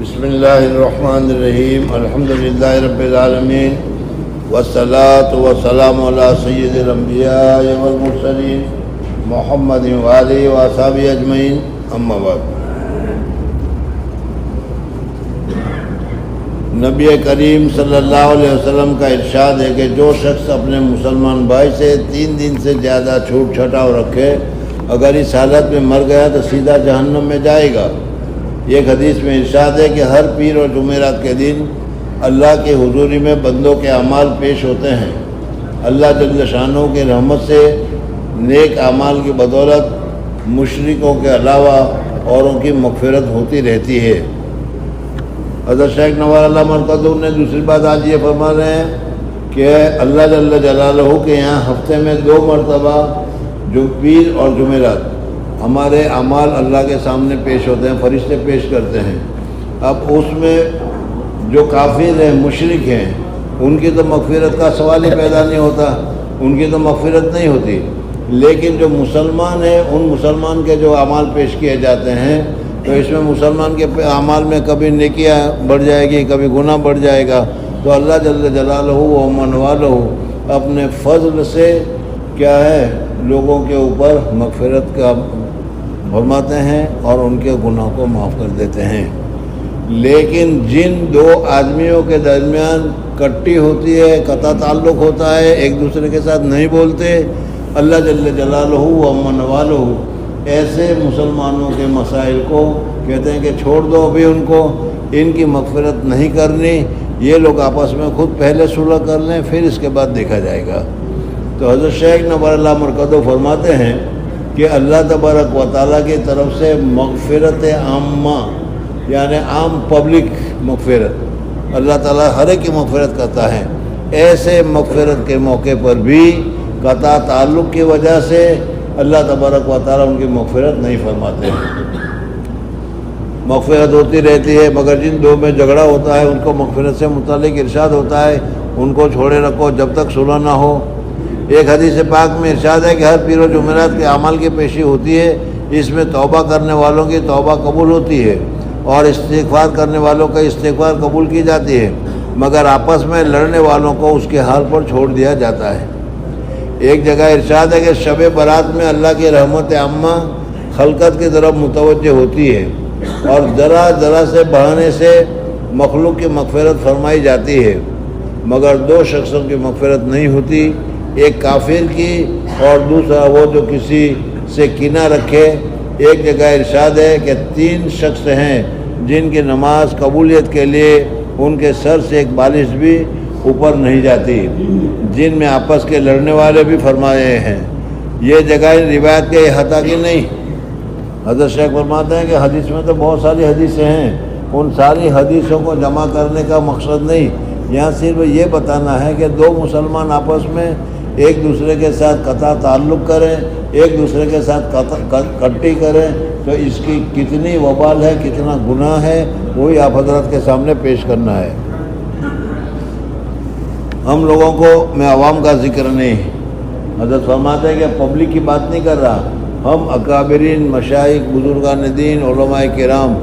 بسم اللہ الرحمن الرحیم الحمد للہ رب العالمین والصلاة والسلام علی سید الانبیاء والمرسلین محمد وآلہ وصحبہ اجمعین اما بعد۔ نبی کریم صلی اللہ علیہ وسلم کا ارشاد ہے کہ جو شخص اپنے مسلمان بھائی سے 3 دن سے زیادہ چھوٹ چھٹاؤ رکھے، اگر اس حالت میں مر گیا تو سیدھا جہنم میں جائے گا۔ ایک حدیث میں ارشاد ہے کہ ہر پیر اور جمعرات کے دن اللہ کے حضوری میں بندوں کے اعمال پیش ہوتے ہیں۔ اللہ جل شانہ کی رحمت سے نیک اعمال کی بدولت مشرکوں کے علاوہ اوروں کی مغفرت ہوتی رہتی ہے۔ حضرت شیخ نوار اللہ مرکزو نے دوسری بات آج یہ فرما رہے ہیں کہ اللہ جل جلالہ کے یہاں ہفتے میں 2 مرتبہ جو پیر اور جمعرات ہمارے اعمال اللہ کے سامنے پیش ہوتے ہیں، فرشتے پیش کرتے ہیں۔ اب اس میں جو کافر ہیں، مشرک ہیں، ان کی تو مغفرت کا سوال ہی پیدا نہیں ہوتا، ان کی تو مغفرت نہیں ہوتی۔ لیکن جو مسلمان ہیں، ان مسلمان کے جو اعمال پیش کیے جاتے ہیں تو اس میں مسلمان کے اعمال میں کبھی نیکیاں بڑھ جائے گی، کبھی گناہ بڑھ جائے گا، تو اللہ جل جلالہ و من والہ اپنے فضل سے کیا ہے لوگوں کے اوپر مغفرت کا فرماتے ہیں اور ان کے گناہ کو معاف کر دیتے ہیں۔ لیکن جن 2 آدمیوں کے درمیان کٹی ہوتی ہے، قطع تعلق ہوتا ہے، ایک دوسرے کے ساتھ نہیں بولتے، اللہ جل جلالہ و من والہ ایسے مسلمانوں کے مسائل کو کہتے ہیں کہ چھوڑ دو، ابھی ان کو ان کی مغفرت نہیں کرنی، یہ لوگ آپس میں خود پہلے صلح کر لیں، پھر اس کے بعد دیکھا جائے گا۔ تو حضرت شیخ نوار اللہ مرکزو فرماتے ہیں کہ اللہ تبارک و تعالیٰ کی طرف سے مغفرت عامہ یعنی عام پبلک مغفرت، اللہ تعالیٰ ہر ایک کی مغفرت کرتا ہے۔ ایسے مغفرت کے موقع پر بھی قطع تعلق کی وجہ سے اللہ تبارک و تعالیٰ ان کی مغفرت نہیں فرماتے ہیں۔ مغفرت ہوتی رہتی ہے، مگر جن 2 میں جھگڑا ہوتا ہے ان کو مغفرت سے متعلق ارشاد ہوتا ہے ان کو چھوڑے رکھو جب تک صلح نہ ہو۔ ایک حدیث پاک میں ارشاد ہے کہ ہر پیر و جمعرات کے اعمال کی پیشی ہوتی ہے، اس میں توبہ کرنے والوں کی توبہ قبول ہوتی ہے اور استغفار کرنے والوں کا استغفار قبول کی جاتی ہے، مگر آپس میں لڑنے والوں کو اس کے حال پر چھوڑ دیا جاتا ہے۔ ایک جگہ ارشاد ہے کہ شب برات میں اللہ کی رحمت عامہ خلقت کی طرف متوجہ ہوتی ہے اور ذرا ذرا سے بڑھانے سے مخلوق کی مغفرت فرمائی جاتی ہے، مگر 2 شخصوں کی مغفرت نہیں ہوتی، ایک کافر کی اور دوسرا وہ جو کسی سے کینہ رکھے۔ ایک جگہ ارشاد ہے کہ 3 شخص ہیں جن کی نماز قبولیت کے لیے ان کے سر سے ایک بالش بھی اوپر نہیں جاتی، جن میں آپس کے لڑنے والے بھی فرمائے ہیں۔ یہ جگہ روایت کے احاطہ کی نہیں۔ حضرت شیخ فرماتے ہیں کہ حدیث میں تو بہت ساری حدیثیں ہیں، ان ساری حدیثوں کو جمع کرنے کا مقصد نہیں، یہاں صرف یہ بتانا ہے کہ 2 مسلمان آپس میں ایک دوسرے کے ساتھ قطع تعلق کریں، ایک دوسرے کے ساتھ کٹی کریں تو اس کی کتنی وبال ہے، کتنا گناہ ہے، وہی آپ حضرات کے سامنے پیش کرنا ہے۔ ہم لوگوں کو میں عوام کا ذکر نہیں، حضرت فرماتے ہیں کہ پبلک کی بات نہیں کر رہا، ہم اکابرین، مشائخ، بزرگان دین، علماء کرام،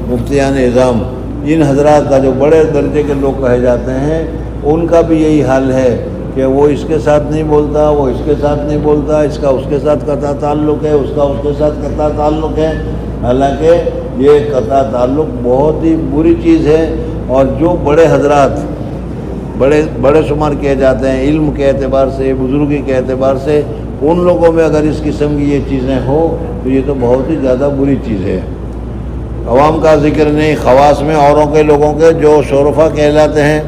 مفتیان اعظام، ان حضرات کا جو بڑے درجے کے لوگ کہے جاتے ہیں ان کا بھی یہی حال ہے کہ وہ اس کے ساتھ نہیں بولتا، وہ اس کے ساتھ نہیں بولتا، اس کا اس کے ساتھ قطع تعلق ہے، اس کا اس کے ساتھ قطع تعلق ہے۔ حالانکہ یہ قطع تعلق بہت ہی بری چیز ہے، اور جو بڑے حضرات بڑے شمار کیے جاتے ہیں علم کے اعتبار سے، بزرگی کے اعتبار سے، ان لوگوں میں اگر اس قسم کی یہ چیزیں ہوں تو یہ تو بہت ہی زیادہ بری چیز ہے۔ عوام کا ذکر نہیں، خواص میں اوروں کے لوگوں کے جو شرفا کہلاتے ہیں،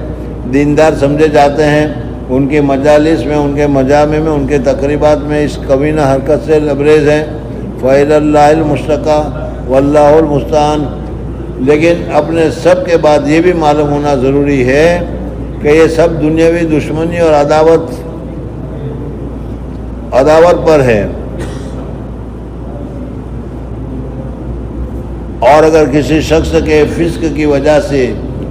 دیندار سمجھے جاتے ہیں، ان کے مجالس میں، ان کے مجامع میں، ان کے تقریبات میں اس کمینہ حرکت سے لبریز ہیں۔ فَإِلَى اللَّهِ الْمُشْتَكَى وَاللَّهُ الْمُسْتَعَانُ۔ لیکن اپنے سب کے بعد یہ بھی معلوم ہونا ضروری ہے کہ یہ سب دنیاوی دشمنی اور عداوت پر ہے، اور اگر کسی شخص کے فسق کی وجہ سے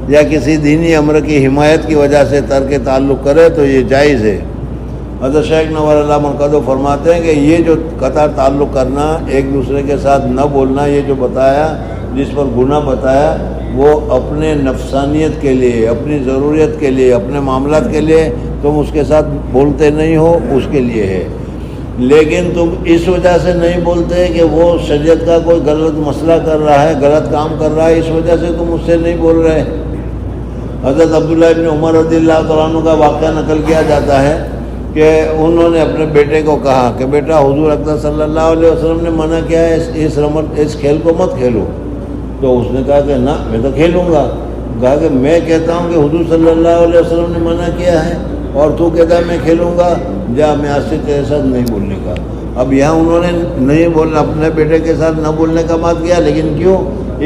یا کسی دینی امر کی حمایت کی وجہ سے ترک تعلق کرے تو یہ جائز ہے۔ حضرت شیخ نوار اللہ مرکزو فرماتے ہیں کہ یہ جو قطع تعلق کرنا، ایک دوسرے کے ساتھ نہ بولنا، یہ جو بتایا جس پر گناہ بتایا وہ اپنے نفسانیت کے لیے، اپنی ضروریت کے لیے، اپنے معاملات کے لیے تم اس کے ساتھ بولتے نہیں ہو، اس کے لیے ہے۔ لیکن تم اس وجہ سے نہیں بولتے کہ وہ شریعت کا کوئی غلط مسئلہ کر رہا ہے، غلط کام کر رہا ہے، اس وجہ سے تم اس سے نہیں بول رہے۔ حضرت عبداللہ ابن عمر رضی اللہ تعالیٰ عنہ کا واقعہ نقل کیا جاتا ہے کہ انہوں نے اپنے بیٹے کو کہا کہ بیٹا حضور اکرم صلی اللہ علیہ وسلم نے منع کیا ہے اس کھیل کو مت کھیلو۔ تو اس نے کہا کہ نہ میں تو کھیلوں گا۔ کہا کہ میں کہتا ہوں کہ حضور صلی اللہ علیہ وسلم نے منع کیا ہے اور تو کہتا ہے میں کھیلوں گا، جا میں آج سے تیرے ساتھ نہیں بولنے کا۔ اب یہاں انہوں نے نہیں بولنا، اپنے بیٹے کے ساتھ نہ بولنے کا بات کیا، لیکن کیوں؟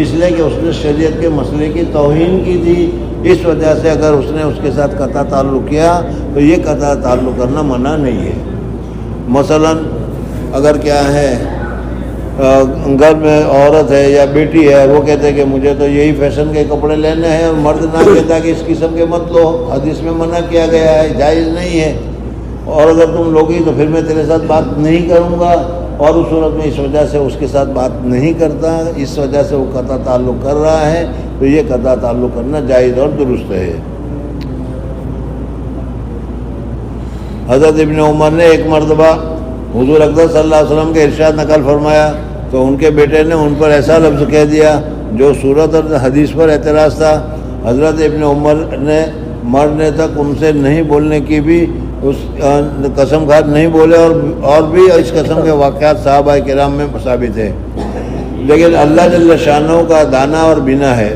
اس لیے کہ اس نے شریعت کے مسئلے کی توہین کی تھی، اس وجہ سے اگر اس نے اس کے ساتھ قطع تعلق کیا تو یہ قطع تعلق کرنا منع نہیں ہے۔ مثلا اگر کیا ہے گھر میں عورت ہے یا بیٹی ہے، وہ کہتے ہیں کہ مجھے تو یہی فیشن کے کپڑے لینے ہیں، اور مرد نہ کہتا کہ اس قسم کے مت لو، حدیث میں منع کیا گیا ہے، جائز نہیں ہے، اور اگر تم لوگی تو پھر میں تیرے ساتھ بات نہیں کروں گا، اور اس صورت میں اس وجہ سے اس کے ساتھ بات نہیں کرتا، اس وجہ سے وہ قطع تعلق کر رہا ہے، تو یہ قطع تعلق کرنا جائز اور درست ہے۔ حضرت ابن عمر نے ایک مرتبہ حضور اکرم صلی اللہ علیہ وسلم کے ارشاد نقل فرمایا تو ان کے بیٹے نے ان پر ایسا لفظ کہہ دیا جو صورت اور حدیث پر اعتراض تھا۔ حضرت ابن عمر نے مرنے تک ان سے نہیں بولنے کی بھی اس قسم کھا نہیں بولے، اور بھی اس قسم کے واقعات صحابہ کرام میں ثابت ہے۔ لیکن اللہ جل شانہ کا دانا اور بینا ہے،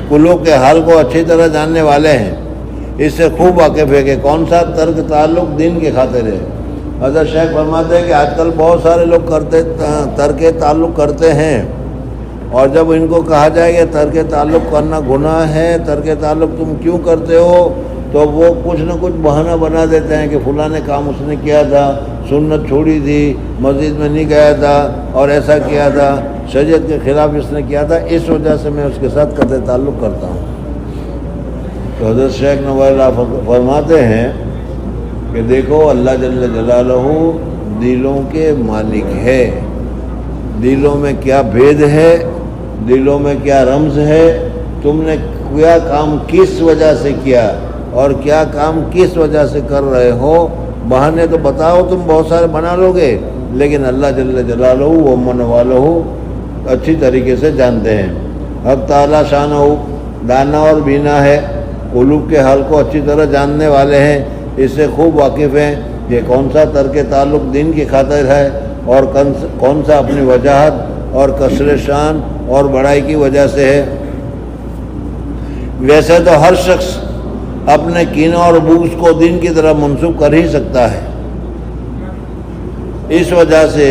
قلوب کے حال کو اچھی طرح جاننے والے ہیں، اس سے خوب واقف ہے کہ کون سا ترک تعلق دین کی خاطر ہے۔ حضرت شیخ فرماتے ہیں کہ آج کل بہت سارے لوگ ترک تعلق کرتے ہیں، اور جب ان کو کہا جائے کہ ترک تعلق کرنا گناہ ہے، ترک تعلق تم کیوں کرتے ہو، تو وہ کچھ نہ کچھ بہانہ بنا دیتے ہیں کہ فلاں نے کام اس نے کیا تھا، سنت چھوڑی تھی، مسجد میں نہیں گیا تھا، اور ایسا کیا تھا، شریعت کے خلاف اس نے کیا تھا، اس وجہ سے میں اس کے ساتھ قطع تعلق کرتا ہوں۔ تو حضرت شیخ نور اللہ فرماتے ہیں کہ دیکھو اللہ جل جلالہ دلوں کے مالک ہے، دلوں میں کیا بھید ہے، دلوں میں کیا رمز ہے، تم نے کیا کام کس وجہ سے کیا اور کیا کام کس وجہ سے کر رہے ہو، بہانے تو بتاؤ، تم بہت سارے بنا لو گے، لیکن اللہ جل جلالہ و من والہ اچھی طریقے سے جانتے ہیں۔ حق تعالیٰ شانہ دانا اور بینا ہے، قلوب کے حال کو اچھی طرح جاننے والے ہیں، اس سے خوب واقف ہیں کہ کون سا ترک تعلق دین کی خاطر ہے اور کون سا اپنی وجاہت اور کثر شان اور بڑائی کی وجہ سے ہے۔ ویسے تو ہر شخص اپنے کینہ اور بغض کو دین کی طرف منسوب کر ہی سکتا ہے، اس وجہ سے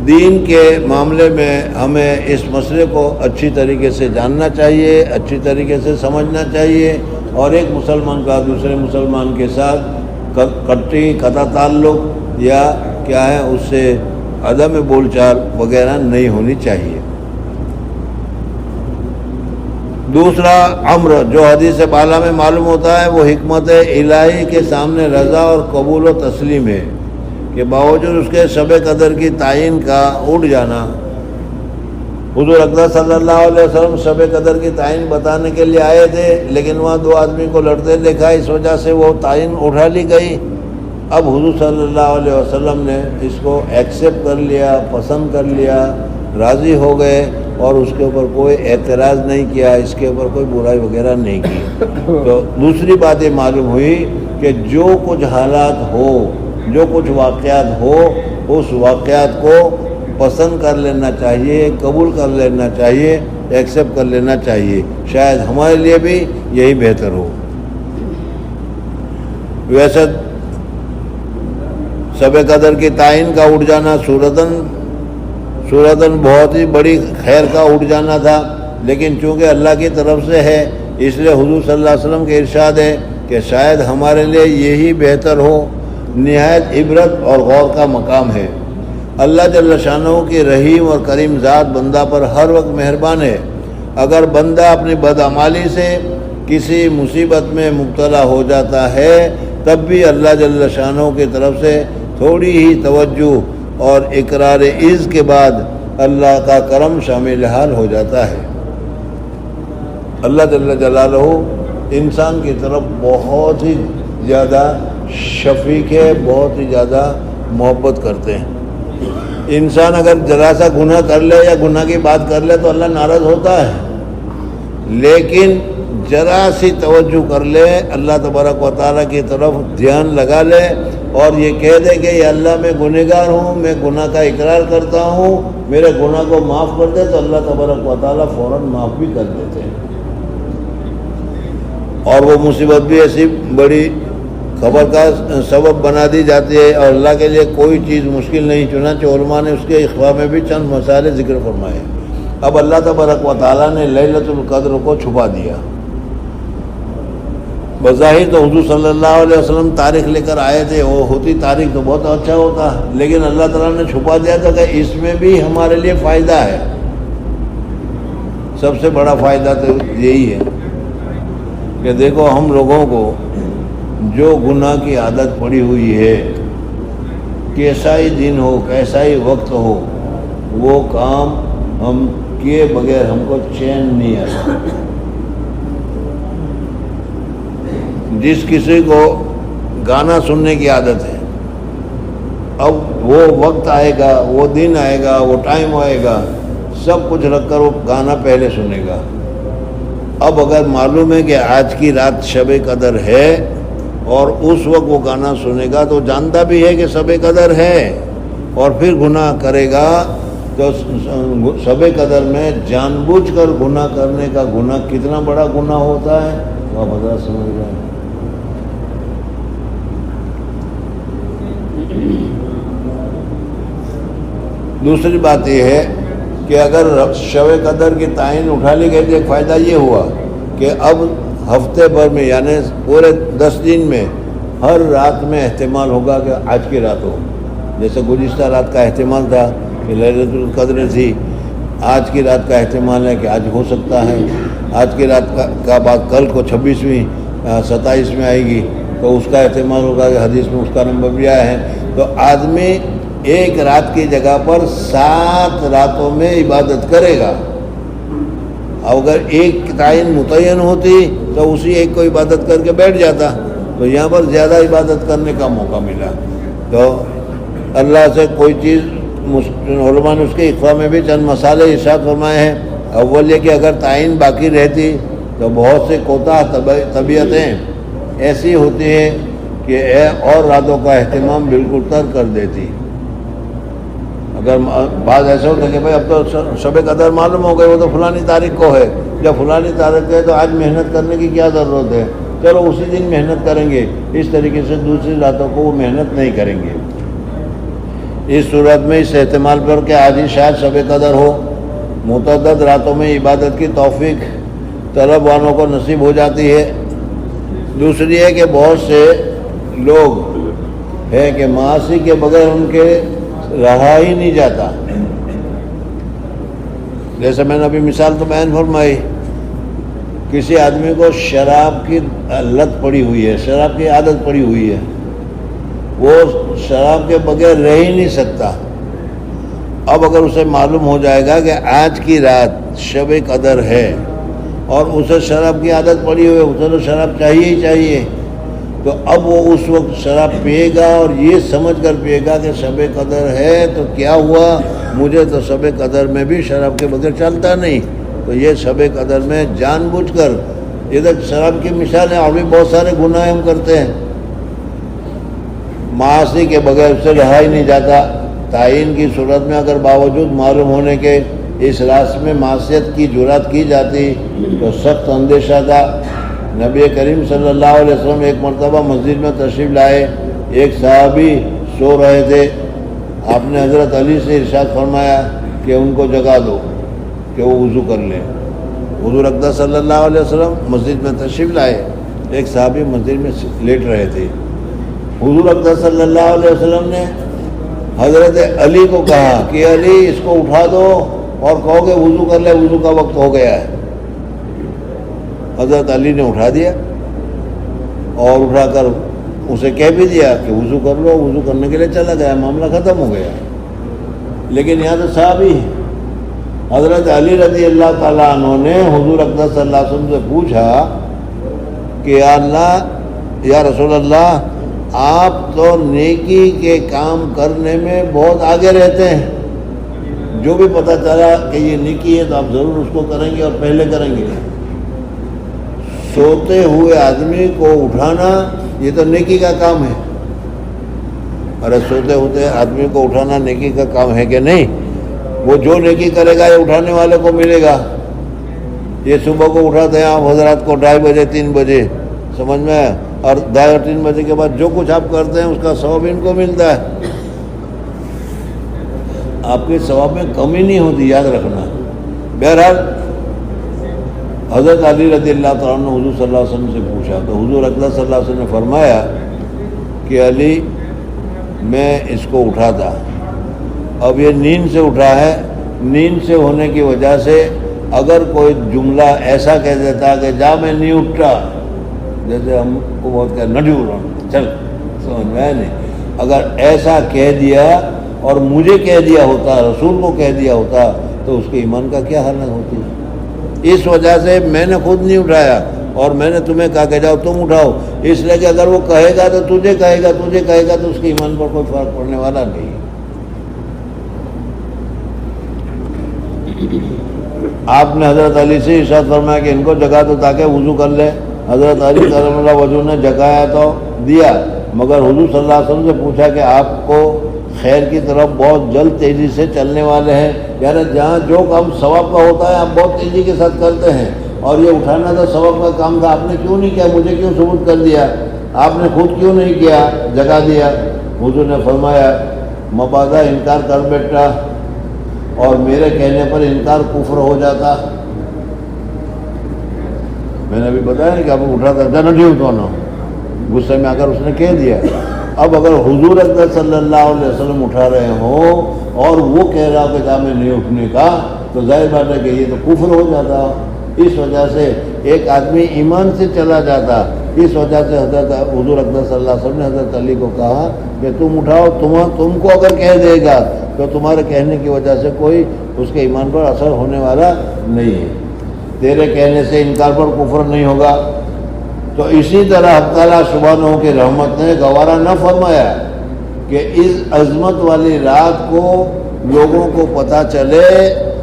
دین کے معاملے میں ہمیں اس مسئلے کو اچھی طریقے سے جاننا چاہیے، اچھی طریقے سے سمجھنا چاہیے، اور ایک مسلمان کا دوسرے مسلمان کے ساتھ قطع تعلق یا کیا ہے اس سے عدم بول چال وغیرہ نہیں ہونی چاہیے۔ دوسرا امر جو حدیث بالا میں معلوم ہوتا ہے وہ حکمت الہی کے سامنے رضا اور قبول و تسلیم ہے کہ باوجود اس کے شب قدر کی تعین کا اٹھ جانا، حضور اکرم صلی اللہ علیہ وسلم شب قدر کی تعین بتانے کے لیے آئے تھے، لیکن وہاں دو آدمی کو لڑتے دیکھا، اس وجہ سے وہ تعین اٹھا لی گئی۔ اب حضور صلی اللہ علیہ وسلم نے اس کو ایکسیپٹ کر لیا، پسند کر لیا، راضی ہو گئے، اور اس کے اوپر کوئی اعتراض نہیں کیا، اس کے اوپر کوئی برائی وغیرہ نہیں کی۔ تو دوسری بات یہ معلوم ہوئی کہ جو کچھ حالات ہو، جو کچھ واقعات ہو، اس واقعات کو پسند کر لینا چاہیے، قبول کر لینا چاہیے، ایکسیپٹ کر لینا چاہیے، شاید ہمارے لیے بھی یہی بہتر ہو۔ ویسے شب قدر کی تعین کا اٹھ جانا صورتاً بہت ہی بڑی خیر کا اٹھ جانا تھا، لیکن چونکہ اللہ کی طرف سے ہے اس لیے حضور صلی اللہ علیہ وسلم کے ارشاد ہے کہ شاید ہمارے لیے یہی بہتر ہو۔ نہایت عبرت اور غور کا مقام ہے۔ اللہ جل شانہ کی رحیم اور کریم ذات بندہ پر ہر وقت مہربان ہے۔ اگر بندہ اپنی بدعمالی سے کسی مصیبت میں مبتلا ہو جاتا ہے تب بھی اللہ جل شانہ کی طرف سے تھوڑی ہی توجہ اور اقرار عز کے بعد اللہ کا کرم شامل حال ہو جاتا ہے۔ اللہ جل جلالہ انسان کی طرف بہت ہی زیادہ شفیق ہے، بہت ہی زیادہ محبت کرتے ہیں۔ انسان اگر ذرا سا گناہ کر لے یا گناہ کی بات کر لے تو اللہ ناراض ہوتا ہے، لیکن ذرا سی توجہ کر لے، اللہ تبارک و تعالیٰ کی طرف دھیان لگا لے اور یہ کہہ دے کہ یا اللہ میں گنہگار ہوں، میں گناہ کا اقرار کرتا ہوں، میرے گناہ کو معاف کر دے، تو اللہ تبارک و تعالیٰ فوراً معاف بھی کر دیتے ہیں۔ اور وہ مصیبت بھی ایسی بڑی خبر کا سبب بنا دی جاتی ہے، اور اللہ کے لیے کوئی چیز مشکل نہیں، چنانچہ علماء نے اس کے اخفاء میں بھی چند مسائل ذکر فرمائے۔ اب اللہ تبارک و تعالیٰ نے لیلۃ القدر کو چھپا دیا۔ بظاہر تو حضور صلی اللہ علیہ وسلم تاریخ لے کر آئے تھے، وہ ہوتی تاریخ تو بہت اچھا ہوتا، لیکن اللہ تعالیٰ نے چھپا دیا تھا کہ اس میں بھی ہمارے لیے فائدہ ہے۔ سب سے بڑا فائدہ تو یہی ہے کہ دیکھو ہم لوگوں کو جو گناہ کی عادت پڑی ہوئی ہے، کیسا ہی دن ہو، کیسا ہی وقت ہو، وہ کام ہم کیے بغیر ہم کو چین نہیں آتا۔ جس کسی کو گانا سننے کی عادت ہے، اب وہ وقت آئے گا، وہ دن آئے گا، وہ ٹائم آئے گا، سب کچھ رکھ کر وہ گانا پہلے سنے گا۔ اب اگر معلوم ہے کہ آج کی رات شب قدر ہے اور اس وقت وہ گانا سنے گا تو جانتا بھی ہے کہ شب قدر ہے، اور پھر گناہ کرے گا تو شب قدر میں جان بوجھ کر گناہ کرنے کا گناہ کتنا بڑا گناہ ہوتا ہے، وہ بتا سمجھ رہے ہیں۔ دوسری بات یہ ہے کہ اگر شب قدر کی تعین اٹھا لی گئی تو ایک فائدہ یہ ہوا کہ اب ہفتے بھر میں یعنی پورے 10 دن میں ہر رات میں احتمال ہوگا کہ آج کی رات ہو۔ جیسے گزشتہ رات کا احتمال تھا کہ لیلۃ القدر تھی، آج کی رات کا احتمال ہے کہ آج ہو سکتا ہے، آج کی رات کا بعد کل کو 26ویں 27 میں آئے گی تو اس کا احتمال ہوگا کہ حدیث میں اس کا نمبر بھی آیا ہے۔ تو آدمی ایک رات کی جگہ پر 7 راتوں میں عبادت کرے گا۔ اگر ایک تعین متعین ہوتی تو اسی ایک کو عبادت کر کے بیٹھ جاتا، تو یہاں پر زیادہ عبادت کرنے کا موقع ملا۔ تو اللہ سے کوئی چیز، علماء نے اس کے اخفاء میں بھی چند مسائل ارشاد فرمائے ہیں۔ اول یہ کہ اگر تعین باقی رہتی تو بہت سے کوتاہ طبیعتیں ایسی ہوتی ہیں کہ اور راتوں کا اہتمام بالکل ترک کر دیتی۔ اگر بعض ایسا ہوتا کہ بھائی اب تو شب قدر معلوم ہو گئے، وہ تو فلانی تاریخ کو ہے، جب فلانی تاریخ ہے تو آج محنت کرنے کی کیا ضرورت ہے، چلو اسی دن محنت کریں گے، اس طریقے سے دوسری راتوں کو وہ محنت نہیں کریں گے۔ اس صورت میں اس احتمال پر کہ آج ہی شاید شب قدر ہو، متعدد راتوں میں عبادت کی توفیق طلب والوں کو نصیب ہو جاتی ہے۔ دوسری ہے کہ بہت سے لوگ ہیں کہ معاصی کے بغیر ان کے رہا ہی نہیں جاتا۔ جیسے میں نے ابھی مثال تو بیان فرمائی، کسی آدمی کو شراب کی لت پڑی ہوئی ہے، شراب کی عادت پڑی ہوئی ہے، وہ شراب کے بغیر رہ ہی نہیں سکتا۔ اب اگر اسے معلوم ہو جائے گا کہ آج کی رات شب قدر ہے اور اسے شراب کی عادت پڑی ہوئی ہے، اسے تو شراب چاہیے ہی چاہیے، تو اب وہ اس وقت شراب پیے گا اور یہ سمجھ کر پیے گا کہ شب قدر ہے تو کیا ہوا، مجھے تو شب قدر میں بھی شراب کے بغیر چلتا نہیں۔ تو یہ شب قدر میں جان بوجھ کر، ادھر شراب کی مثال ہے، اور بھی بہت سارے گناہ ہم کرتے ہیں، معاصی کے بغیر اس سے رہا ہی نہیں جاتا۔ تعین کی صورت میں اگر باوجود معلوم ہونے کے اس راستے میں معصیت کی جرات کی جاتی تو سخت اندیشہ تھا۔ نبی کریم صلی اللہ علیہ وسلم ایک مرتبہ مسجد میں تشریف لائے، ایک صحابی سو رہے تھے، آپ نے حضرت علی سے ارشاد فرمایا کہ ان کو جگا دو کہ وہ وضو کر لیں۔ حضور اقدس صلی اللہ علیہ وسلم مسجد میں تشریف لائے، ایک صحابی مسجد میں لیٹ رہے تھے۔ حضور اقدس صلی اللہ علیہ وسلم نے حضرت علی کو کہا کہ علی اس کو اٹھا دو اور کہو کہ وضو کر لے، وضو کا وقت ہو گیا ہے۔ حضرت علی نے اٹھا دیا اور اٹھا کر اسے کہہ بھی دیا کہ وضو کر لو، وضو کرنے کے لیے چلا گیا، معاملہ ختم ہو گیا۔ لیکن یہاں تو صحابی حضرت علی رضی اللہ تعالیٰ عنہ نے حضور اقدس صلی اللہ علیہ وسلم سے پوچھا کہ یا اللہ، یا رسول اللہ، آپ تو نیکی کے کام کرنے میں بہت آگے رہتے ہیں، جو بھی پتہ چلا کہ یہ نیکی ہے تو آپ ضرور اس کو کریں گے اور پہلے کریں گے۔ سوتے ہوئے آدمی کو اٹھانا یہ تو نیکی کا کام ہے۔ ارے سوتے ہوتے آدمی کو اٹھانا نیکی کا کام ہے کہ نہیں؟ وہ جو نیکی کرے گا یہ اٹھانے والے کو ملے گا۔ یہ صبح کو اٹھاتے ہیں آپ حضرات کو 2:30 بجے 3 بجے، سمجھ میں، اور 2:30 اور 3 بجے کے بعد جو کچھ آپ کرتے ہیں اس کا ثواب ان کو ملتا ہے، آپ کے ثواب میں کمی نہیں ہوتی، یاد رکھنا۔ بہرحال حضرت علی رضی اللہ تعالیٰ عنہ نے حضور صلی اللہ علیہ وسلم سے پوچھا تو حضور اقدس صلی اللہ علیہ وسلم نے فرمایا کہ علی، میں اس کو اٹھا تھا، اب یہ نیند سے اٹھا ہے، نیند سے ہونے کی وجہ سے اگر کوئی جملہ ایسا کہہ دیتا کہ جا میں نہیں اٹھتا، جیسے ہم کو بہت کہ نڈی اڑانا، چل، سمجھ میں نہیں، اگر ایسا کہہ دیا اور مجھے کہہ دیا ہوتا، رسول کو کہہ دیا ہوتا، تو اس کے ایمان کا کیا حالت ہوتی؟ اس وجہ سے میں نے خود نہیں اٹھایا اور میں نے تمہیں کہا کہ جاؤ تم اٹھاؤ، اس لیے کہ اگر وہ کہے گا تو تجھے کہے گا تو اس کے ایمان پر کوئی فرق پڑنے والا نہیں۔ آپ نے حضرت علی سے ارشاد فرمایا کہ ان کو جگا دو تاکہ وضو کر لے۔ حضرت علی کرم اللہ وجہ نے جگایا تو دیا، مگر حضور صلی اللہ علیہ وسلم سے پوچھا کہ آپ کو خیر کی طرف بہت جلد تیزی سے چلنے والے ہیں، یعنی جہاں جو کام ثواب کا ہوتا ہے آپ بہت تیزی کے ساتھ کرتے ہیں، اور یہ اٹھانا تو ثواب کا کام تھا، آپ نے کیوں نہیں کیا؟ مجھے کیوں ثبوت کر دیا؟ آپ نے خود کیوں نہیں کیا، جگا دیا؟ حضور نے فرمایا مبادا انکار کر بیٹھا اور میرے کہنے پر انکار کفر ہو جاتا۔ میں نے ابھی بتایا نہیں کہ آپ اٹھا تھا جانا ڈھیو تو نا، غصے میں اگر اس نے کہہ دیا۔ اب اگر حضور اکرم صلی اللہ علیہ وسلم اٹھا رہے ہوں اور وہ کہہ رہا کہ جا میں نہیں اٹھنے کا، تو ظاہر بات ہے کہ یہ تو کفر ہو جاتا۔ اس وجہ سے ایک آدمی ایمان سے چلا جاتا۔ اس وجہ سے حضرت حضور اکرم صلی اللہ علیہ وسلم نے حضرت علی کو کہا کہ تم اٹھاؤ، تم کو اگر کہہ دے گا تو تمہارے کہنے کی وجہ سے کوئی اس کے ایمان پر اثر ہونے والا نہیں ہے، تیرے کہنے سے انکار پر کفر نہیں ہوگا۔ تو اسی طرح حق تعالیٰ سبحانہ کی رحمت نے گوارا نہ فرمایا کہ اس عظمت والی رات کو لوگوں کو پتہ چلے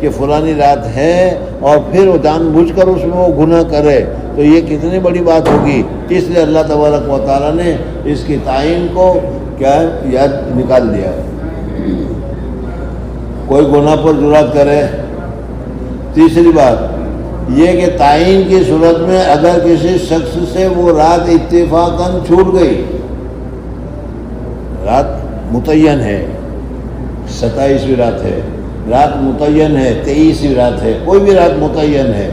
کہ فلانی رات ہے اور پھر وہ جان بوجھ کر اس میں وہ گناہ کرے، تو یہ کتنی بڑی بات ہوگی۔ اس لیے اللہ تبارک و تعالیٰ نے اس کی تعین کو کیا یاد نکال دیا۔ کوئی گناہ پر جرات کرے۔ تیسری بات یہ کہ تعین کی صورت میں اگر کسی شخص سے وہ رات اتفاقاً چھوٹ گئی، رات متعین ہے، 27ویں رات ہے، رات متعین ہے، 23ویں رات ہے، کوئی بھی رات متعین ہے،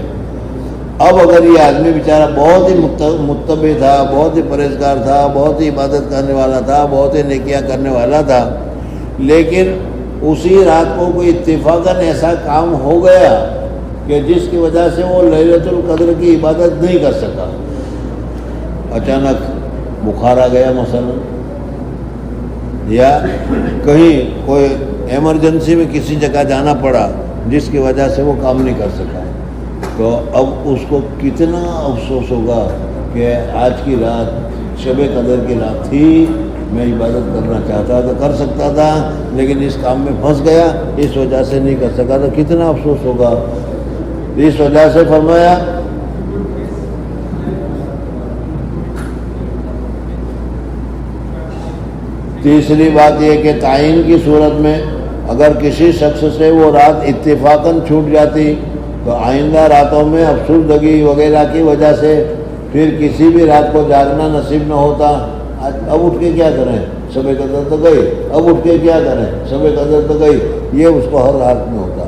اب اگر یہ آدمی بیچارہ بہت ہی متبع تھا، بہت ہی پرہیزگار تھا، بہت ہی عبادت کرنے والا تھا، بہت ہی نیکیاں کرنے والا تھا، لیکن اسی رات کو کوئی اتفاقاً ایسا کام ہو گیا کہ جس کی وجہ سے وہ لیلۃ القدر کی عبادت نہیں کر سکا، اچانک بخار آ گیا مثلا، یا کہیں کوئی ایمرجنسی میں کسی جگہ جانا پڑا جس کی وجہ سے وہ کام نہیں کر سکا، تو اب اس کو کتنا افسوس ہوگا کہ آج کی رات شب قدر کی رات تھی، میں عبادت کرنا چاہتا تو کر سکتا تھا لیکن اس کام میں پھنس گیا، اس وجہ سے نہیں کر سکا، تو کتنا افسوس ہوگا۔ اس وجہ سے فرمایا تیسری بات یہ کہ تعین کی صورت میں اگر کسی شخص سے وہ رات اتفاقاً چھوٹ جاتی تو آئندہ راتوں میں افسردگی وغیرہ کی وجہ سے پھر کسی بھی رات کو جاگنا نصیب نہ ہوتا۔ اب اٹھ کے کیا کریں، شب قدر تو گئی، اب اٹھ کے کیا کریں، شب قدر تو گئی، یہ اس کو ہر رات میں ہوتا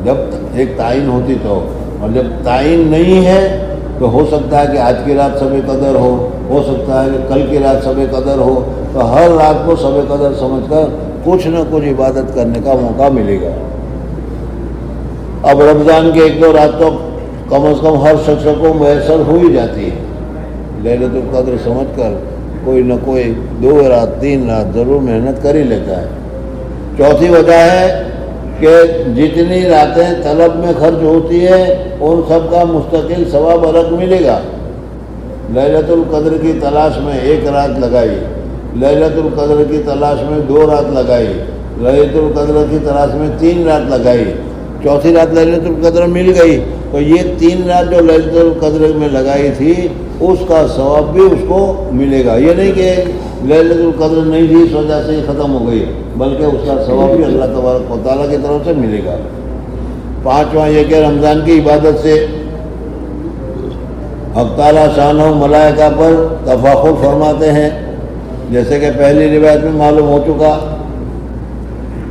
جب ایک تعین ہوتی تو، اور جب تعین نہیں ہے تو ہو سکتا ہے کہ آج کی رات شب قدر ہو سکتا ہے کہ کل کی رات شب قدر ہو، تو ہر رات کو شب قدر سمجھ کر کچھ نہ کچھ عبادت کرنے کا موقع ملے گا۔ اب رمضان کے 1-2 رات تو کم از کم ہر شخص کو میسر ہو ہی جاتی ہے، لیلۃ القدر سمجھ کر کوئی نہ کوئی 2 رات 3 رات ضرور محنت کر ہی لیتا ہے۔ چوتھی وجہ ہے کہ جتنی راتیں طلب میں خرچ ہوتی ہے ان سب کا مستقل ثواب الگ ملے گا۔ لیلۃ القدر کی تلاش میں 1 رات لگائی، لیلۃ القدر کی تلاش میں 2 رات لگائی، لیلۃ القدر کی تلاش میں 3 رات لگائی، چوتھی رات لیلۃ القدر مل گئی، تو یہ 3 رات جو لیلۃ القدر میں لگائی تھی اس کا ثواب بھی اس کو ملے گا۔ یہ نہیں کہ لیلۃ القدر نہیں تھی اس وجہ سے ہی ختم ہو گئی، بلکہ اس کا ثواب بھی اللہ تبارک و تعالیٰ کی طرف سے ملے گا۔ 5واں یہ کہ رمضان کی عبادت سے حق تعالیٰ شان و ملائکہ پر تفاخر فرماتے ہیں، جیسے کہ پہلی روایت میں معلوم ہو چکا۔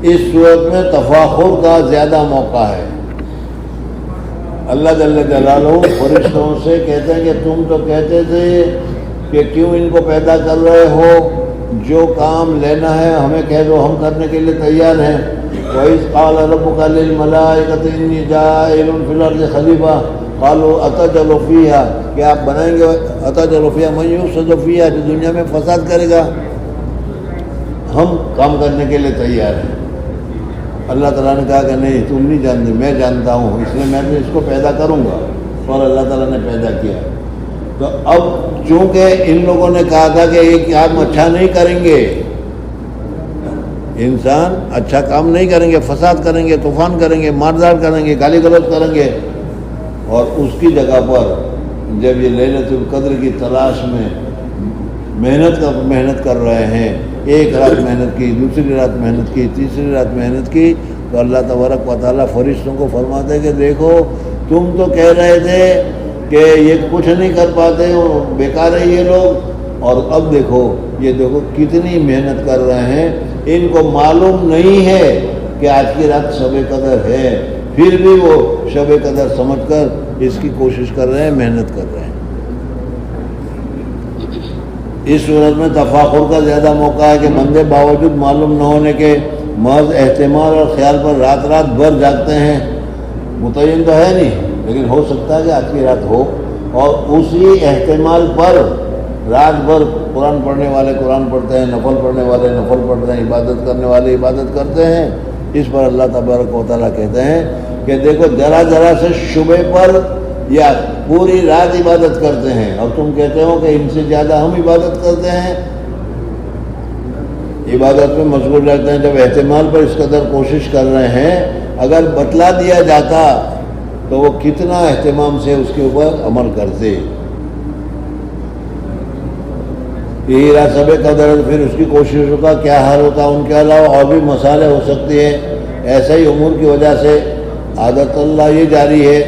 اس صورت میں تفاخر کا زیادہ موقع ہے۔ اللہ جل جلالہ فرشتوں سے کہتے ہیں کہ تم تو کہتے تھے کہ کیوں ان کو پیدا کر رہے ہو، جو کام لینا ہے ہمیں کہہ دو، ہم کرنے کے لیے تیار ہیں۔ وَإِذْ قَالَ رَبُّكَ لِلْمَلَائِكَةِ إِنِّي جَاعِلٌ فِي الْأَرْضِ خَلِيفَةً قَالُوا أَتَجْعَلُ فِيهَا، کہ آپ بنائیں گے أَتَجْعَلُ فِيهَا مَن يُفْسِدُ فِيهَا، جو دنیا میں فساد کرے گا۔ ہم کام کرنے کے لیے تیار ہیں۔ اللہ تعالیٰ نے کہا کہ نہیں، تم نہیں جانتے، میں جانتا ہوں، اس لیے میں تو اس کو پیدا کروں گا، اور اللہ تعالیٰ نے پیدا کیا۔ تو اب چونکہ ان لوگوں نے کہا تھا کہ یہ کام اچھا نہیں کریں گے، انسان اچھا کام نہیں کریں گے، فساد کریں گے، طوفان کریں گے، ماردار کریں گے، گالی گلوچ کریں گے، اور اس کی جگہ پر جب یہ لیلۃ القدر کی تلاش میں محنت کر رہے ہیں، 1 رات محنت کی، دوسری رات محنت کی، تیسری رات محنت کی، تو اللہ تبارک و تعالیٰ فرشتوں کو فرماتے ہیں کہ دیکھو تم تو کہہ رہے تھے کہ یہ کچھ نہیں کر پاتے اور بیکار ہے یہ لوگ، اور اب دیکھو یہ دیکھو کتنی محنت کر رہے ہیں، ان کو معلوم نہیں ہے کہ آج کی رات شب قدر ہے، پھر بھی وہ شب قدر سمجھ کر اس کی کوشش کر رہے ہیں، محنت کر رہے ہیں۔ اس صورت میں تفاخر کا زیادہ موقع ہے کہ بندے باوجود معلوم نہ ہونے کے محض احتمال اور خیال پر رات بھر جاگتے ہیں۔ متعین تو ہے نہیں، لیکن ہو سکتا ہے کہ آج کی رات ہو، اور اسی احتمال پر رات بھر قرآن پڑھنے والے قرآن پڑھتے ہیں، نفل پڑھنے والے نفل پڑھتے ہیں، عبادت کرنے والے عبادت کرتے ہیں۔ اس پر اللہ تبارک و تعالیٰ کہتے ہیں کہ دیکھو ذرا سے شبے پر یا پوری رات عبادت کرتے ہیں، اور تم کہتے ہو کہ ان سے زیادہ ہم عبادت کرتے ہیں، عبادت میں مشغول رہتے ہیں۔ جب احتمال پر اس قدر کوشش کر رہے ہیں، اگر بتلا دیا جاتا تو وہ کتنا اہتمام سے اس کے اوپر عمل کرتے۔ یہی رات شب قدر، پھر اس کی کوششوں کا کیا حال ہوتا، ان کے علاوہ اور بھی مسائل ہو سکتی ہیں۔ ایسے ہی امور کی وجہ سے عادت اللہ یہ جاری ہے،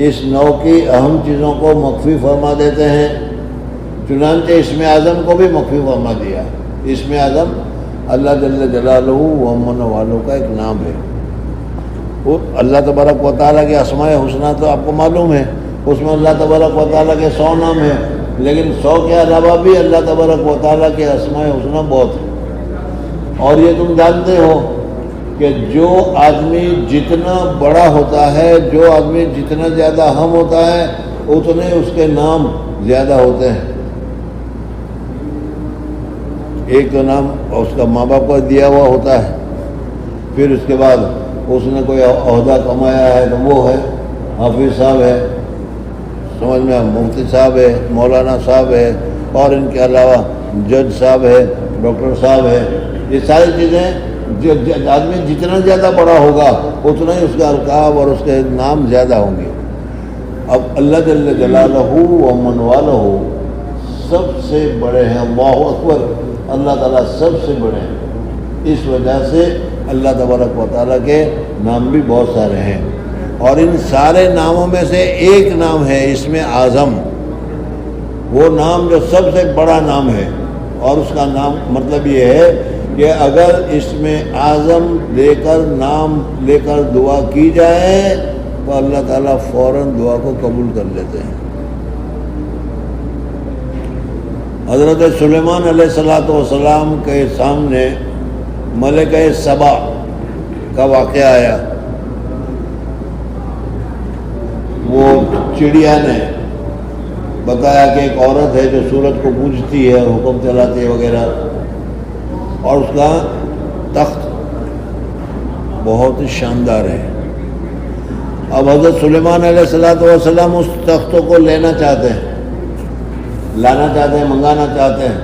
اس نوع کی اہم چیزوں کو مخفی فرما دیتے ہیں۔ چنانچہ اسم اعظم کو بھی مخفی فرما دیا۔ اسم اعظم اللہ جل جلالہ و امن والوں کا ایک نام ہے۔ وہ اللہ تبارک و تعالیٰ کے اسماء حسنہ تو آپ کو معلوم ہے، اس میں اللہ تبارک و تعالیٰ کے 100 نام ہیں، لیکن 100 کے علاوہ بھی اللہ تبارک و تعالیٰ کے اسماء حسنہ بہت ہیں۔ اور یہ تم جانتے ہو کہ جو آدمی جتنا بڑا ہوتا ہے، جو آدمی جتنا زیادہ اہم ہوتا ہے، اتنے اس کے نام زیادہ ہوتے ہیں۔ ایک تو نام اس کا ماں باپ کو دیا ہوا ہوتا ہے، پھر اس کے بعد اس نے کوئی عہدہ کمایا ہے تو وہ ہے حافظ صاحب ہے، سمجھ میں مفتی صاحب ہے، مولانا صاحب ہے، اور ان کے علاوہ جج صاحب ہے، ڈاکٹر صاحب ہے۔ یہ ساری چیزیں آدمی جتنا زیادہ بڑا ہوگا اتنا ہی اس کا القاب اور اس کے نام زیادہ ہوں گے۔ اب اللہ جل جلالہ و من والہ سب سے بڑے ہیں، اللہ اکبر، اللہ تعالیٰ سب سے بڑے ہیں۔ اس وجہ سے اللہ تبارک و تعالیٰ کے نام بھی بہت سارے ہیں، اور ان سارے ناموں میں سے ایک نام ہے اسم اعظم، وہ نام جو سب سے بڑا نام ہے۔ اور اس کا نام مطلب یہ ہے کہ اگر اسم اعظم لے کر نام لے کر دعا کی جائے تو اللہ تعالیٰ فوراً دعا کو قبول کر لیتے ہیں۔ حضرت سلیمان علیہ السلام کے سامنے ملکہ سبا کا واقعہ آیا۔ وہ چڑیا نے بتایا کہ ایک عورت ہے جو سورج کو پوجتی ہے، حکم چلاتی ہے وغیرہ، اور اس کا تخت بہت ہی شاندار ہے۔ اب حضرت سلیمان علیہ السلام اس تختوں کو لینا چاہتے ہیں، لانا چاہتے ہیں، منگانا چاہتے ہیں۔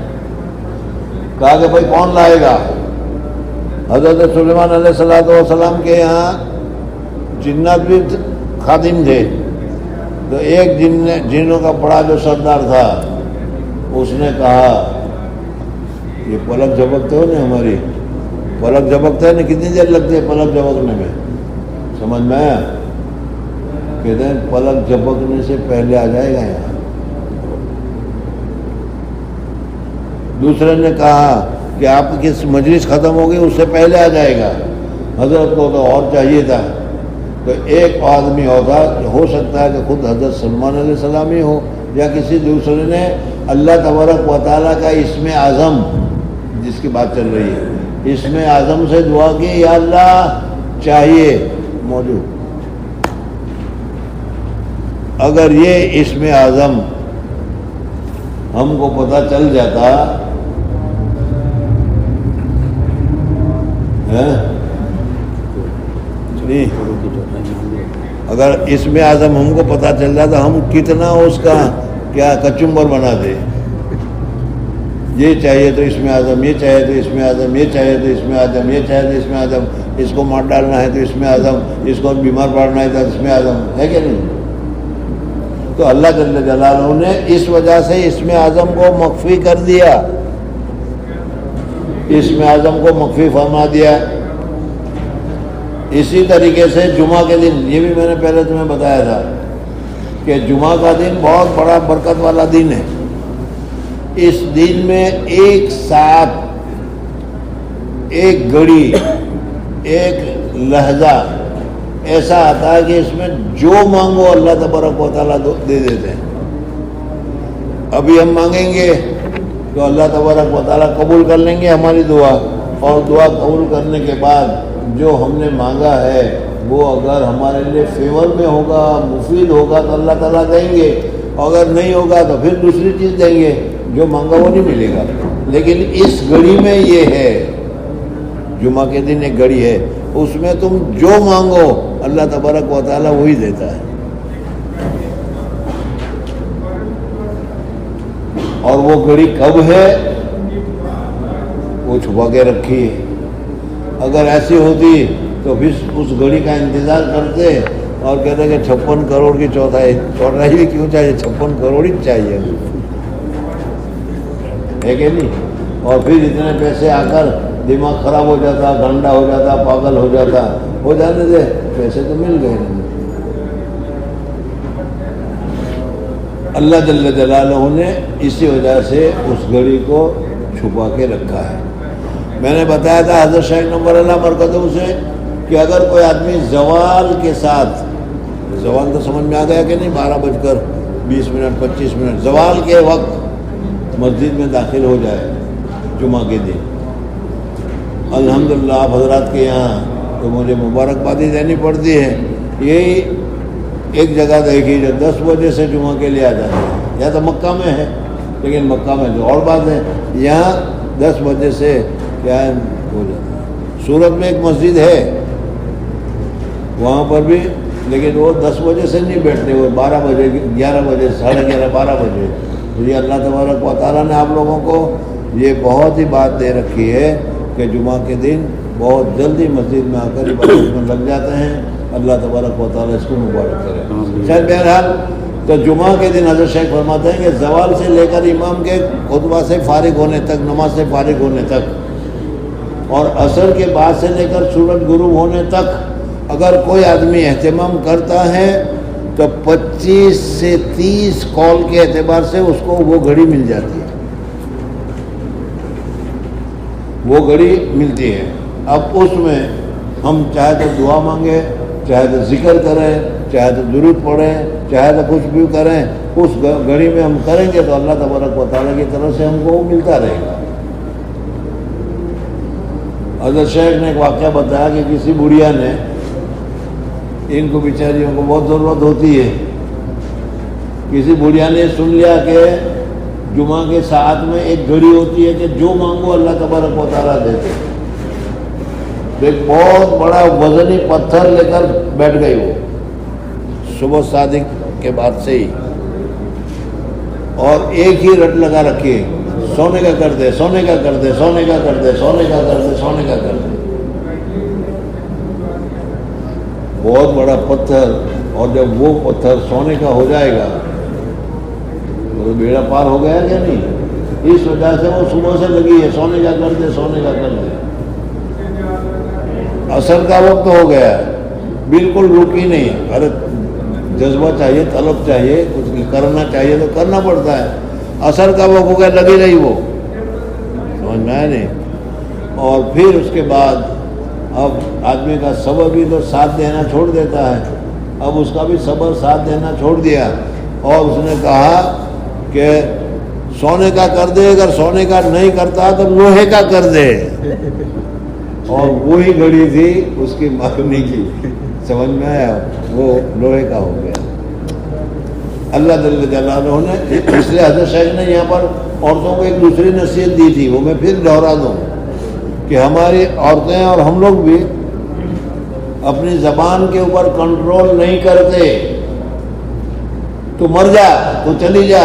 کہا کہ بھائی کون لائے گا؟ حضرت سلیمان علیہ السلام کے یہاں جنات بھی خادم تھے، تو ایک جنوں کا بڑا جو سردار تھا اس نے کہا، یہ پلک جھپکتے ہو نا، ہماری پلک جھپکتے ہیں نا، کتنی دیر لگتی ہے پلک جھپکنے میں؟ سمجھ میں آیا؟ کہتے ہیں پلک جھپکنے سے پہلے آ جائے گا یہاں۔ دوسرے نے کہا کہ آپ کی مجلس ختم ہوگی اس سے پہلے آ جائے گا۔ حضرت کو تو اور چاہیے تھا، تو ایک آدمی ہوگا، ہو سکتا ہے کہ خود حضرت سلیمان علیہ السلام ہی ہو، یا کسی دوسرے نے اللہ تبارک و تعالیٰ کا اسم اعظم، جس کی بات چل رہی ہے، اسم اعظم سے دعا کی، یا اللہ چاہیے موجود۔ اگر یہ اسم اعظم ہم کو پتہ چل جاتا اگر اسم اعظم ہم کو پتہ چل جاتا، ہم کتنا اس کا کیا کچمبر بنا دے، یہ چاہیے تو اسم اعظم، یہ چاہیے تو اسم اعظم، یہ چاہیے تو اسم اعظم، یہ چاہیے تو اسم اعظم، اس کو مار ڈالنا ہے تو اسم اعظم، اس کو بیمار پڑنا ہے تو اسم اعظم، ہے کہ نہیں؟ تو اللہ جل جلالہ نے اس وجہ سے اسم اعظم کو مخفی کر دیا، اسم اعظم کو مخفی فرما دیا۔ اسی طریقے سے جمعہ کے دن، یہ بھی میں نے پہلے تمہیں بتایا تھا کہ جمعہ کا دن بہت بڑا برکت والا دن ہے۔ اس دن میں ایک ساتھ، ایک گھڑی، ایک لہجہ ایسا آتا ہے کہ اس میں جو مانگو اللہ تبارک و تعالیٰ دے دیتے ہیں۔ ابھی ہم مانگیں گے تو اللہ تبارک و تعالیٰ قبول کر لیں گے ہماری دعا، اور دعا قبول کرنے کے بعد جو ہم نے مانگا ہے وہ اگر ہمارے لیے فیور میں ہوگا، مفید ہوگا تو اللہ تعالیٰ دیں گے، اگر نہیں ہوگا تو پھر دوسری چیز دیں گے، جو مانگا وہ نہیں ملے گا۔ لیکن اس گھڑی میں یہ ہے، جمعہ کے دن ایک گھڑی ہے، اس میں تم جو مانگو اللہ تبارک و تعالیٰ وہی دیتا ہے۔ اور وہ گھڑی کب ہے وہ چھپا کے رکھی ہے۔ اگر ایسی ہوتی تو پھر اس گھڑی کا انتظار کرتے اور کہتے کہ 56 کروڑ کی چوتھائی بھی کیوں چاہیے، 56 کروڑ ہی چاہیے، ہے کہ نہیں؟ اور پھر اتنے پیسے آ کر دماغ خراب ہو جاتا، گنڈا ہو جاتا، پاگل ہو جاتا، ہو جانے دے، پیسے تو مل گئے۔ اللہ جل جلالہ نے اسی وجہ سے اس گھڑی کو چھپا کے رکھا ہے۔ میں نے بتایا تھا حضرت شیخ نمبر اللہ مرکزہ سے کہ اگر کوئی آدمی زوال کے ساتھ، زوال تو سمجھ میں آ گیا کہ نہیں، 12:20 25 زوال کے وقت مسجد میں داخل ہو جائے جمعہ کے دن، الحمدللہ آپ حضرات کے یہاں تو مجھے مبارکبادی دینی پڑتی ہے، یہی ایک جگہ دیکھی جو 10 بجے سے جمعہ کے لیے آ جاتے ہیں، یا تو مکہ میں ہے، لیکن مکہ میں جو اور بات ہے، یہاں 10 بجے سے کیا ہو جاتا ہے۔ سورت میں ایک مسجد ہے وہاں پر بھی، لیکن وہ 10 بجے سے نہیں بیٹھتے، وہ 12 بجے 11 بجے 11:30 12 بجے۔ تو یہ اللہ تبارک و تعالیٰ نے آپ لوگوں کو یہ بہت ہی بات دے رکھی ہے کہ جمعہ کے دن بہت جلدی مسجد میں آ کر عبادت میں لگ جاتے ہیں۔ اللہ تبارک و تعالیٰ اس کو مبارک کرے۔ شاید بہرحال تو جمعہ کے دن حضرت شیخ فرماتے ہیں کہ زوال سے لے کر امام کے خطبہ سے فارغ ہونے تک، نماز سے فارغ ہونے تک، اور عصر کے بعد سے لے کر سورج غروب ہونے تک اگر کوئی آدمی اہتمام کرتا ہے تو 25 سے 30 کال کے اعتبار سے اس کو وہ گھڑی مل جاتی ہے، وہ گھڑی ملتی ہے۔ اب اس میں ہم چاہے تو دعا مانگے، چاہے تو ذکر کریں، چاہے تو درود پڑھیں، چاہے تو کچھ بھی کریں، اس گھڑی میں ہم کریں گے تو اللہ تبارک و تعالیٰ کی طرف سے ہم کو وہ ملتا رہے گا۔ حضرت شیخ نے ایک واقعہ بتایا کہ کسی بڑھیا نے، ان کو بیچاریوں کو بہت ضرورت ہوتی ہے، کسی بڑھیا نے سن لیا کہ جمعہ کے ساتھ میں ایک گھڑی ہوتی ہے کہ جو مانگو اللہ تبارک و تعالیٰ دیتے، تو ایک بہت بڑا وزنی پتھر لے کر بیٹھ گئی وہ صبح صادق کے بعد سے ہی، اور ایک ہی رٹ لگا رکھی ہے، سونے کا کر دے، سونے کا کر دے، سونے کا کر دے، سونے کا کر دے، سونے کا کر دے، بہت بڑا پتھر۔ اور جب وہ پتھر سونے کا ہو جائے گا تو بیڑا پار ہو گیا کیا نہیں؟ اس وجہ سے وہ صبح سے لگی ہے، سونے کا کر دے، سونے کا کر دے۔ عصر کا وقت ہو گیا ہے، بالکل رکی نہیں، ارے جذبہ چاہیے، طلب چاہیے، کچھ کرنا چاہیے تو کرنا پڑتا ہے۔ عصر کا وقت ہو گیا، لگی رہی وہ، سمجھ میں آیا نہیں؟ اور پھر اس کے بعد اب آدمی کا صبر بھی تو ساتھ دینا چھوڑ دیتا ہے، اب اس کا بھی صبر ساتھ دینا چھوڑ دیا، اور اس نے کہا کہ سونے کا کر دے، اگر سونے کا نہیں کرتا تو لوہے کا کر دے، اور وہی گھڑی تھی اس کی مانگنے کی، سمجھ میں آیا؟ وہ لوہے کا ہو گیا۔ اللہ جل جلالہ نے، اس لیے حضرت شیخ نے یہاں پر عورتوں کو ایک دوسری نصیحت دی تھی، وہ میں پھر دہرا دوں کہ ہماری عورتیں اور ہم لوگ بھی اپنی زبان کے اوپر کنٹرول نہیں کرتے۔ تو مر جا، تو چلی جا،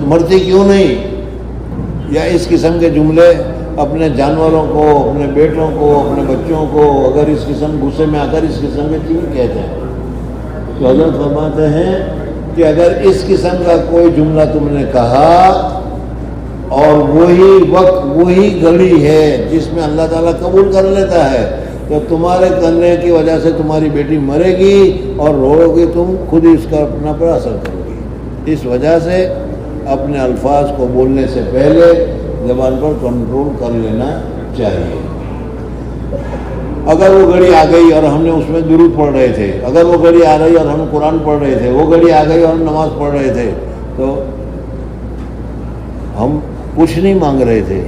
مرتی کیوں نہیں، یا اس قسم کے جملے اپنے جانوروں کو، اپنے بیٹوں کو، اپنے بچوں کو اگر اس قسم غصے میں آ کر اس قسم کے چیز کہتے ہیں، تو حضرت فرماتے ہیں کہ اگر اس قسم کا کوئی جملہ تم نے کہا اور وہی وقت وہی گھڑی ہے جس میں اللہ تعالیٰ قبول کر لیتا ہے، تو تمہارے کرنے کی وجہ سے تمہاری بیٹی مرے گی اور رو گی، تم خود ہی اس کا اپنا پر اثر کرو گی۔ اس وجہ سے اپنے الفاظ کو بولنے سے پہلے زبان پر کنٹرول کر لینا چاہیے۔ اگر وہ گھڑی آ گئی اور ہم نے اس میں درود پڑھ رہے تھے، اگر وہ گھڑی آ رہی اور ہم قرآن پڑھ رہے تھے، وہ گھڑی آ گئی اور ہم نماز پڑھ رہے تھے، تو ہم کچھ نہیں مانگ رہے تھے،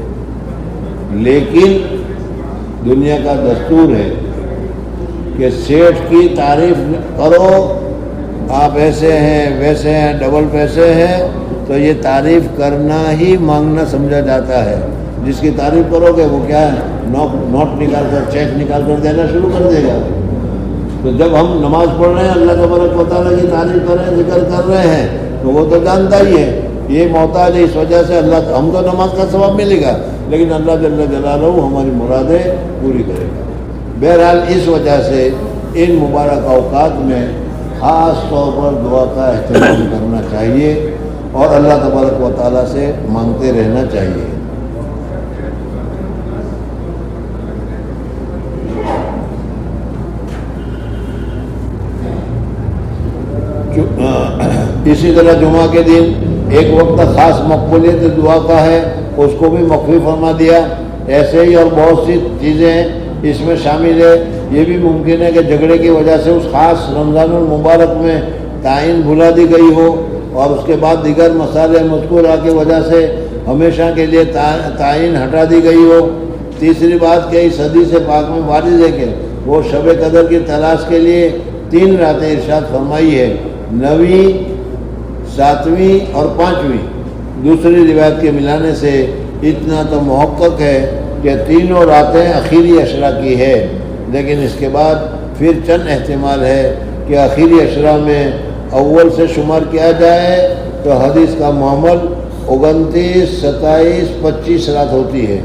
لیکن دنیا کا دستور ہے کہ سیٹھ کی تعریف کرو، آپ ایسے ہیں ویسے ہیں، ڈبل پیسے ہیں، تو یہ تعریف کرنا ہی مانگنا سمجھا جاتا ہے۔ جس کی تعریف کرو گے وہ کیا ہے، نوٹ نکال کر، چیک نکال کر دینا شروع کر دے گا۔ تو جب ہم نماز پڑھ رہے ہیں، اللہ تبارک و تعالیٰ کی تعریف کر رہے ہیں، ذکر کر رہے ہیں، تو وہ تو جانتا ہی ہے یہ محتاج ہے، اس وجہ سے اللہ، ہم کو نماز کا ثواب ملے گا، لیکن اللہ جل جلالہ ہماری مرادیں پوری کرے گا۔ بہرحال اس وجہ سے ان مبارک اوقات میں خاص طور پر دعا کا اہتمام کرنا چاہیے اور اللہ تبارک و تعالیٰ سے مانگتے رہنا چاہیے۔ اسی طرح جمعہ کے دن ایک وقت خاص مقبولیت دعا کا ہے، اس کو بھی مخفی فرما دیا۔ ایسے ہی اور بہت سی چیزیں اس میں شامل ہے۔ یہ بھی ممکن ہے کہ جھگڑے کی وجہ سے اس خاص رمضان المبارک میں تعین بھلا دی گئی ہو، اور اس کے بعد دیگر مسائل مذکورہ کی وجہ سے ہمیشہ کے لیے تعین ہٹا دی گئی ہو۔ تیسری بات کہ اس حدیث پاک میں وارد ہے کہ وہ شب قدر کی تلاش کے لیے 3 راتیں ارشاد فرمائی ہے، 9ویں، 7ویں اور 5ویں۔ دوسری روایت کے ملانے سے اتنا تو محقق ہے کہ تینوں راتیں اخیری عشرہ کی ہے، لیکن اس کے بعد پھر چند احتمال ہے کہ اخیری عشرہ میں اول سے شمار کیا جائے تو حدیث کا معمل 29، 27، 25 رات ہوتی ہے،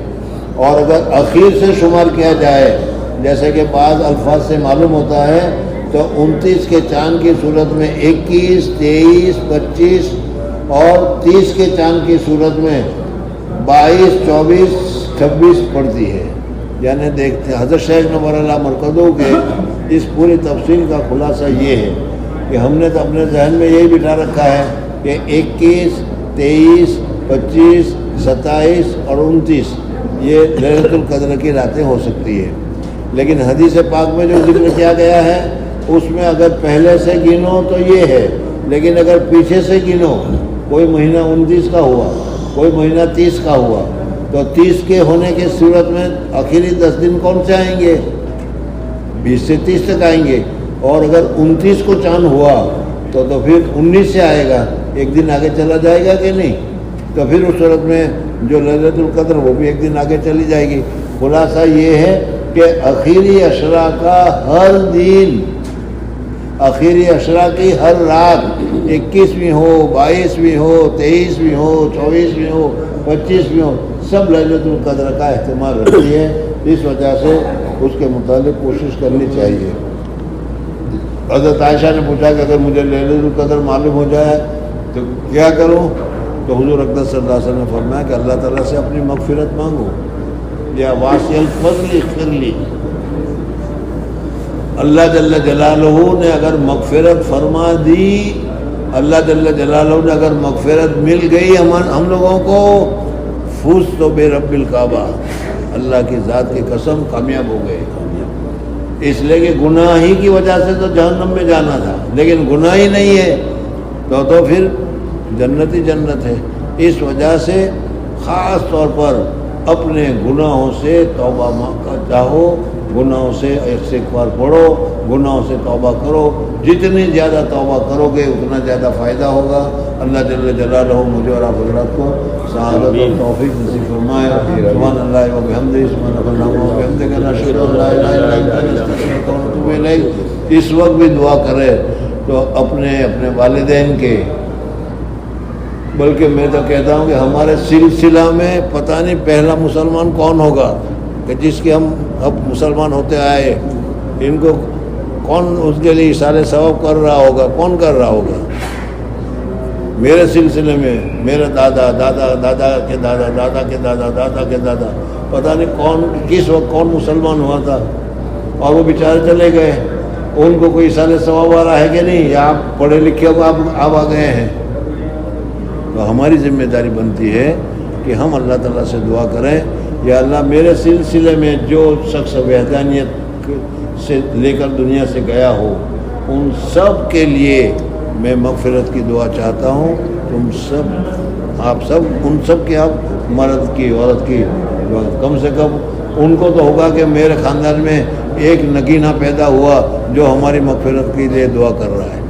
اور اگر اخیر سے شمار کیا جائے جیسے کہ بعض الفاظ سے معلوم ہوتا ہے تو 29 کے چاند کی صورت میں 21، 23، 25 اور 30 کے چاند کی صورت میں 22، 24، 26 پڑتی ہے۔ یعنی دیکھتے ہیں حضرت شیخ نور اللہ مرکزوں کے اس پوری تفصیل کا خلاصہ یہ ہے کہ ہم نے تو اپنے ذہن میں یہی بٹھا رکھا ہے کہ 21، 23، 25، 27 اور 29 یہ لیلۃ القدر کی راتیں ہو سکتی ہے، لیکن حدیث پاک میں جو ذکر کیا گیا ہے اس میں اگر پہلے سے گنو تو یہ ہے، لیکن اگر پیچھے سے گنو، کوئی مہینہ 29 کا ہوا، کوئی مہینہ 30 کا ہوا، تو 30 کے ہونے کی صورت میں آخری 10 دن کون سے آئیں گے؟ 20 سے 30 تک آئیں گے، اور اگر 29 کو چاند ہوا تو پھر 19 سے آئے گا، ایک دن آگے چلا جائے گا کہ نہیں؟ تو پھر اس صورت میں جو لیلۃ القدر وہ بھی ایک دن آگے چلی جائے گی۔ خلاصہ یہ ہے کہ آخری عشرہ کا ہر دن، آخری عشرہ کی ہر رات، 21ویں ہو، 22ویں ہو، 23ویں ہو، 24ویں ہو، 25ویں ہو، سب لیلۃ القدر کا اہتمام رکھتی ہے۔ اس وجہ سے اس کے متعلق کوشش کرنی چاہیے۔ حضرت عائشہ نے پوچھا کہ اگر مجھے لیلۃ القدر معلوم ہو جائے تو کیا کروں؟ تو حضور اقدس صلی اللہ علیہ وسلم نے فرمایا کہ اللہ تعالیٰ سے اپنی مغفرت مانگو، یا واسع الفضل اغفر لی۔ اللہ جل جلالہ نے اگر مغفرت فرما دی، اللہ جل جلالہ نے اگر مغفرت مل گئی ہم لوگوں کو، فوز تو بے رب الکعبہ، اللہ کی ذات کی قسم کامیاب ہو گئے۔ اس لیے کہ گناہ ہی کی وجہ سے تو جہنم میں جانا تھا، لیکن گناہ ہی نہیں ہے تو پھر جنت ہی جنت ہے۔ اس وجہ سے خاص طور پر اپنے گناہوں سے توبہ چاہو، گناہوں سے استغفار پڑھو، گناہوں سے توبہ کرو۔ جتنی زیادہ توبہ کرو گے اتنا زیادہ فائدہ ہوگا۔ اللہ جل جلالہ مجھے اور آپ حضرات کو سعادت اور توفیق نصیب فرمائے۔ سبحان اللہ و بحمدہ، سبحان اللہ و بحمدہ، نشہد ان لا الہ الا انت نستغفرک و نتوب الیک۔ اس وقت بھی دعا کرے تو اپنے والدین کے، بلکہ میں تو کہتا ہوں کہ ہمارے سلسلہ میں پتہ نہیں پہلا مسلمان کون ہوگا کہ جس کے ہم اب مسلمان ہوتے آئے، ان کو کون اس کے لیے اشارے ثواب کر رہا ہوگا؟ کون کر رہا ہوگا؟ میرے سلسلے میں میرے دادا دادا دادا کے دادا دادا کے دادا دادا کے دادا، پتہ نہیں کون کس وقت کون مسلمان ہوا تھا، اور وہ بیچارے چلے گئے۔ ان کو کوئی اشارے ثواب آ رہا ہے کہ نہیں؟ یا آپ پڑھے لکھے آپ آ گئے ہیں؟ تو ہماری ذمہ داری بنتی ہے کہ ہم اللہ تعالیٰ سے دعا کریں، یا اللہ میرے سلسلے میں جو شخص وحدانیت سے لے کر دنیا سے گیا ہو، ان سب کے لیے میں مغفرت کی دعا چاہتا ہوں۔ تم سب، آپ سب، ان سب کے، آپ مرد کی عورت کی، کم سے کم ان کو تو ہوگا کہ میرے خاندان میں ایک نگینہ پیدا ہوا جو ہماری مغفرت کے لیے دعا کر رہا ہے۔